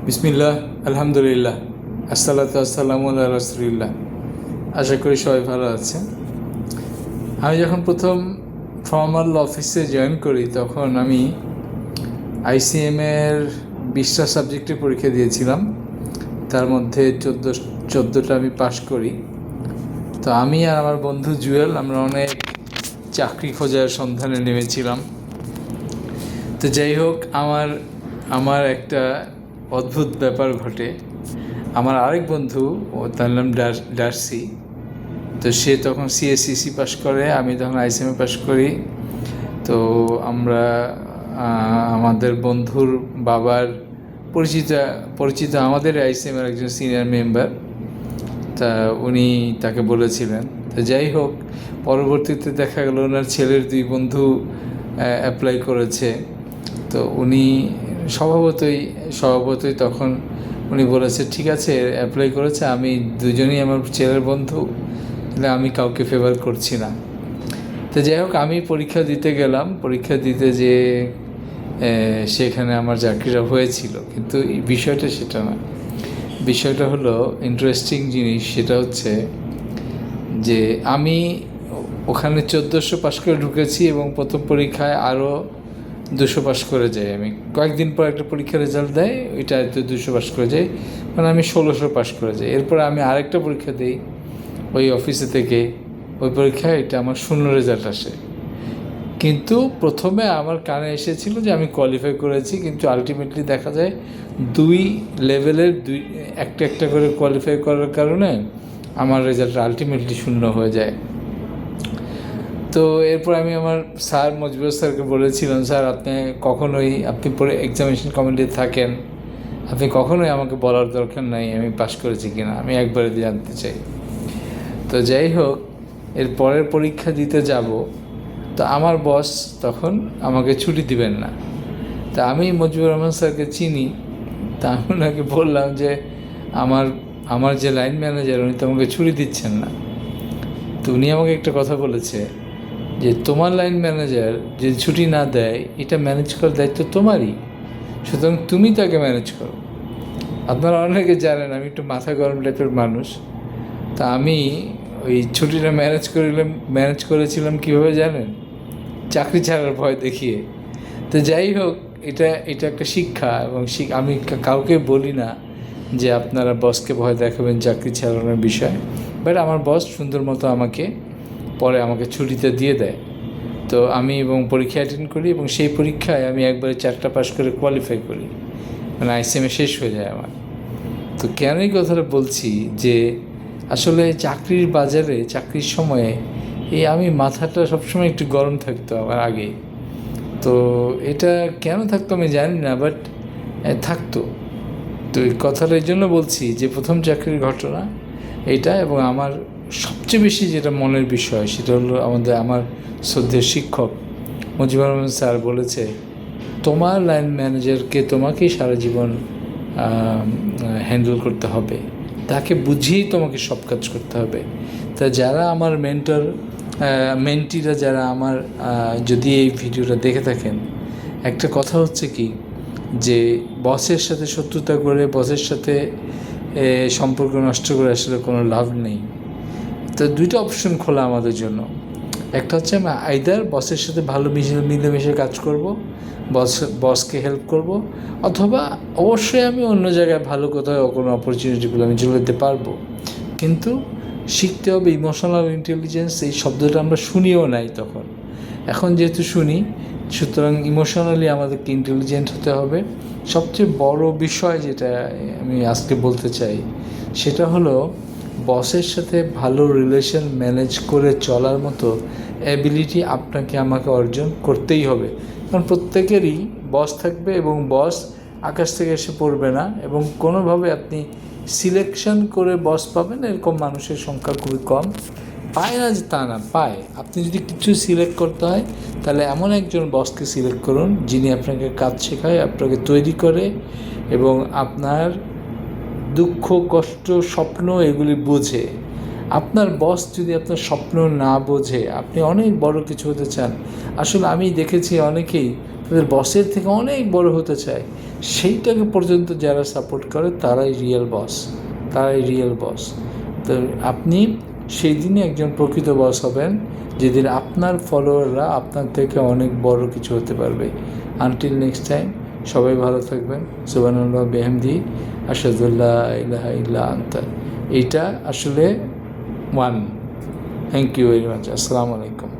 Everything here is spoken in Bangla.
বিসমিল্লাহ, আলহামদুলিল্লাহ, আসসালাতু আসসালামু আলা রাসূলিল্লাহ। আশা করি সবাই ভালো আছেন। আমি যখন প্রথম ফর্মাল অফিসে জয়েন করি তখন আমি আইসিএমের 20টা সাবজেক্টে পরীক্ষা দিয়েছিলাম। তার মধ্যে 14টা আমি পাশ করি। তো আমি আর আমার বন্ধু জুয়েল আমরা অনেক চাকরি খোঁজার সন্ধানে নেমেছিলাম। তো যাই হোক, আমার একটা অদ্ভুত ব্যাপার ঘটে। আমার আরেক বন্ধু, তার নাম ডার্সি, তো সে তখন সিএসসিসি পাশ করে, আমি তখন আইসিএমে পাশ করি। তো আমরা আমাদের বন্ধুর বাবার পরিচিত আমাদের আইসিএমের একজন সিনিয়র মেম্বার, তা উনি তাকে বলেছিলেন। তো যাই হোক, পরবর্তীতে দেখা গেল ওনার ছেলের 2 বন্ধু অ্যাপ্লাই করেছে। তো উনি স্বভাবতই তখন উনি বলেছে, ঠিক আছে অ্যাপ্লাই করেছে, আমি দুজনেই আমার ছেলের বন্ধু, তাহলে আমি কাউকে ফেভার করছি না। তো যাই হোক, আমি পরীক্ষা দিতে গেলাম। পরীক্ষা দিতে যে সেখানে আমার চাকরিটা হয়েছিল, কিন্তু এই বিষয়টা সেটা না। বিষয়টা হলো ইন্টারেস্টিং জিনিস, সেটা হচ্ছে যে আমি ওখানে 1400 পাশ করে ঢুকেছি এবং প্রথম পরীক্ষায় আরও 200 পাশ করে যাই। আমি কয়েকদিন পর একটা পরীক্ষার রেজাল্ট দেয়, ওইটা হয়তো 200 পাশ করে যাই, মানে আমি 1600 পাশ করে যাই। এরপর আমি আরেকটা পরীক্ষা দিই ওই অফিসে থেকে, ওই পরীক্ষায় এটা আমার 0 রেজাল্ট আসে। কিন্তু প্রথমে আমার কানে এসেছিল যে আমি কোয়ালিফাই করেছি, কিন্তু আলটিমেটলি দেখা যায় 2 লেভেলের একটা করে কোয়ালিফাই করার কারণে আমার রেজাল্ট আলটিমেটলি 0 হয়ে যায়। তো এরপর আমি আমার স্যার মজিবুর স্যারকে বলেছিলাম, স্যার আপনি পরে এক্সামিনেশন কমিটিতে থাকেন, আপনি কখনোই আমাকে বলার দরকার নাই আমি পাশ করেছি কিনা, আমি একবারে জানতে চাই। তো যাই হোক, এর পরের পরীক্ষা দিতে যাব, তো আমার বস তখন আমাকে ছুটি দিবেন না। তা আমি মজিবুর রহমান স্যারকে চিনি, তা আমি ওনাকে বললাম যে আমার যে লাইন ম্যানেজার উনি তো আমাকে ছুটি দিচ্ছেন না। তো উনি আমাকে একটা কথা বলেছে যে তোমার লাইন ম্যানেজার যদি ছুটি না দেয়, এটা ম্যানেজ করার দায়িত্ব তোমারই, সুতরাং তুমি তাকে ম্যানেজ করো। আপনারা অনেকে জানেন আমি একটু মাথা গরম টাইপের মানুষ। তা আমি ওই ছুটিটা ম্যানেজ করেছিলাম কীভাবে জানেন? চাকরি ছাড়ার ভয় দেখিয়ে। তো যাই হোক, এটা একটা শিক্ষা, এবং আমি কাউকে বলি না যে আপনারা বসকে ভয় দেখাবেন চাকরি ছাড়ানোর বিষয়। বাট আমার বস সুন্দর মতো আমাকে ছুটিতে দিয়ে দেয়। তো আমি পরীক্ষা অ্যাটেন্ড করি, এবং সেই পরীক্ষায় আমি একবারে 4টা পাশ করে কোয়ালিফাই করি, মানে আইসিএমে শেষ হয়ে যায় আমার। তো কেন এই কথাটা বলছি যে আসলে চাকরির বাজারে, চাকরির সময়ে আমি মাথাটা সবসময় একটু গরম থাকতো আমার আগে। তো এটা কেন থাকতো আমি জানি না, বাট থাকতো। তো এই কথাটা এই জন্য বলছি যে প্রথম চাকরির ঘটনা এটা, এবং আমার সবচেয়ে বেশি যেটা মনের বিষয় সেটা হলো আমার শ্রদ্ধেয় শিক্ষক মুজিবুর রহমান স্যার বলেছে, তোমার লাইন ম্যানেজারকে তোমাকেই সারা জীবন হ্যান্ডেল করতে হবে, তাকে বুঝিয়েই তোমাকে সব কাজ করতে হবে। তা যারা আমার মেন্টিরা যারা আমার যদি এই ভিডিওটা দেখে থাকেন, একটা কথা হচ্ছে কি, যে বসের সাথে শত্রুতা করে, বসের সাথে সম্পর্ক নষ্ট করে আসলে কোনো লাভ নেই। তো 2টা অপশন খোলা আমাদের জন্য। একটা হচ্ছে আমি আইদার বসের সাথে ভালো মিলেমিশে কাজ করব, বসকে হেল্প করব, অথবা অবশ্যই আমি অন্য জায়গায় ভালো কোথাও কোনো অপরচুনিটিগুলো আমি চলে যেতে পারবো। কিন্তু শিখতে হবে ইমোশনাল ইন্টেলিজেন্স। এই শব্দটা আমরা শুনিও নাই তখন, এখন যেহেতু শুনি, সুতরাং ইমোশনালি আমাদেরকে ইন্টেলিজেন্ট হতে হবে। সবচেয়ে বড় বিষয় যেটা আমি আজকে বলতে চাই সেটা হলো বসের সাথে ভালো রিলেশন ম্যানেজ করে চলার মতো অ্যাবিলিটি আপনাকে আমাকে অর্জন করতেই হবে। কারণ প্রত্যেকেরই বস থাকবে, এবং বস আকাশ থেকে এসে পড়বে না, এবং কোনোভাবে আপনি সিলেকশন করে বস পাবেন এরকম মানুষের সংখ্যা খুবই কম। পায় না যে তা না, পায়। আপনি যদি কিছু সিলেক্ট করতে হয় তাহলে এমন একজন বসকে সিলেক্ট করুন যিনি আপনাকে কাজ শেখায়, আপনাকে তৈরি করে, এবং আপনার দুঃখ, কষ্ট, স্বপ্ন এগুলি বোঝে। আপনার বস যদি আপনার স্বপ্ন না বোঝে, আপনি অনেক বড় কিছু হতে চান। আসলে আমি দেখেছি অনেকেই তাদের বসের থেকে অনেক বড় হতে চায়, সেইটাকে পর্যন্ত যারা সাপোর্ট করে তারাই রিয়েল বস, তারাই রিয়েল বস। তো আপনি সেই দিনই একজন প্রকৃত বস হবেন যেদিন আপনার ফলোয়াররা আপনার থেকে অনেক বড় কিছু হতে পারবে। আনটিল নেক্সট টাইম, সবাই ভালো থাকবেন। সুবহানাল্লাহ বিহামদি, আশহাদু আল্লা ইলাহা ইল্লা আনতা। এইটা আসলে one. Thank you very much. আসসালামু আলাইকুম।